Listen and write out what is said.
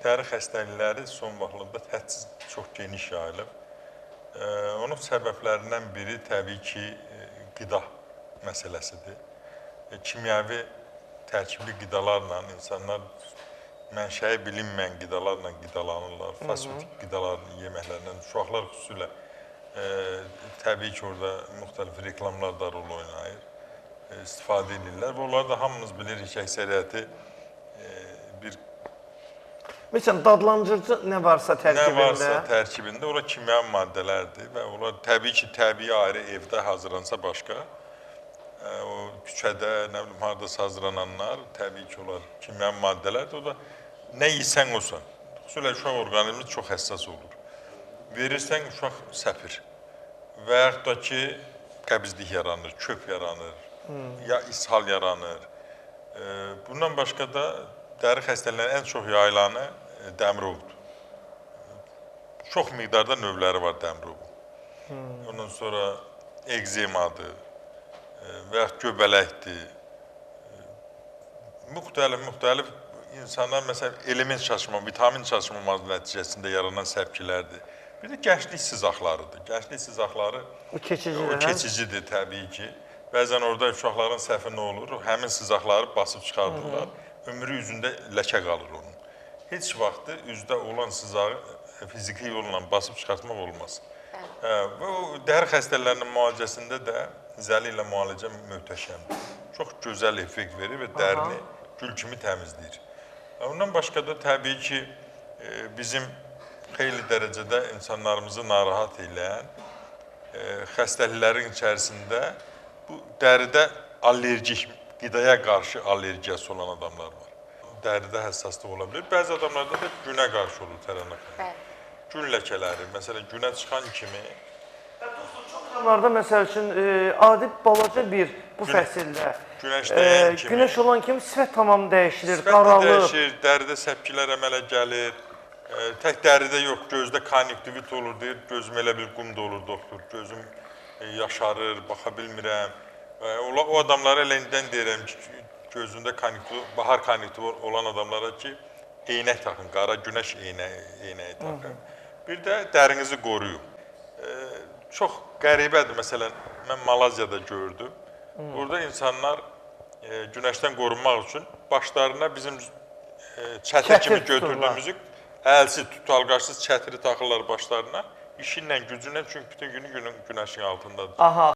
dəri xəstəlikləri son vaxtlarda hədsiz çox geniş yayılıb. Onun səbəblərindən biri təbii ki, qida məsələsidir. Kimyəvi tərkibli qidalarla insanlar mənşəyi bilinməyən qidalarla qidalanırlar. Fast food qidalarını yeməklərindən uşaqlar xüsusilə təbii ki, orada müxtəlif reklamlar da rol oynayır, istifadə edirlər və onlar da hamımız bilirik ki, əksəriyyəti bir... Məsələn, dadlandırıcı nə varsa tərkibində? Ora kimyəvi maddələrdir və onlar təbii ki, təbii ayrı evdə hazırlansa başqa, o küçədə, nə bilim, haradasa hazırlananlar, təbii ki, onlar kimyəvi maddələrdir, o da nə yiysən olsan, xüsusilə uşaq orqanizmi çox həssas olur. Verirsən, uşaq səpir və yaxud da ki, qəbizlik yaranır, köp yaranır, ya ishal yaranır. Bundan başqa da dəri xəstəliklərinin ən çox yayılanı dəmirovdur. Çox miqdarda növləri var dəmirovun. Ondan sonra ekzemadır və yaxud göbələkdir. Müxtəlif insanlar, məsələn, element çatışma, vitamin çatışmaması nəticəsində yaranan səpkilərdir. Bir də gənclik sızaqlarıdır. Gənclik sızaqları o keçicidir təbii ki. Bəzən orada uşaqların səhvi nə olur? Həmin sızaqları basıb çıxardırlar. Ömrü üzündə ləkə qalır onun. Heç vaxtı üzdə olan sızağı fiziki yolla basıb çıxartmaq olmaz. Və o dəri xəstəliklərinin müalicəsində də zəli ilə müalicə möhtəşəmdir. Çox gözəl effekt verir və dərini gül kimi təmizləyir. Ondan başqa da təbii ki, bizim xeyli dərəcədə insanlarımızı narahat edən xəstəliklərin içərisində bu dəridə allergik, qidaya qarşı allergiyası olan adamlar var. Dəridə həssaslıq ola bilir. Bəzi adamlarda da günə qarşı olur tərənnə. Gün ləkələri, məsələn, günə çıxan kimi... Çox adamlarda, məsəl üçün, adi balaca bir bu fəsildə günəş olan kimi sifət tamam dəyişilir, qaralır. Sifət dəyişir, dəridə səpkilər əmələ gəlir. Tək dəridə yox, gözdə konjüktivit olur, deyir, gözüm elə bil qum da olur, doktor. Gözüm yaşarır, baxa bilmirəm. O adamlara elə indidən deyirəm ki, gözündə bahar konjüktivit olan adamlara ki, eynək taxın, qara günəş eynəyi taxın. Bir də dərinizi qoruyun. Çox qəribədir, məsələn, mən Malaziyada gördüm. Orada insanlar günəşdən qorunmaq üçün başlarına bizim çətir kimi götürdüyümüzü əlsiz, tutalqarsız çətiri taxırlar başlarına. İşinlə, gücünlə, çünki bütün günü günəşin altındadır.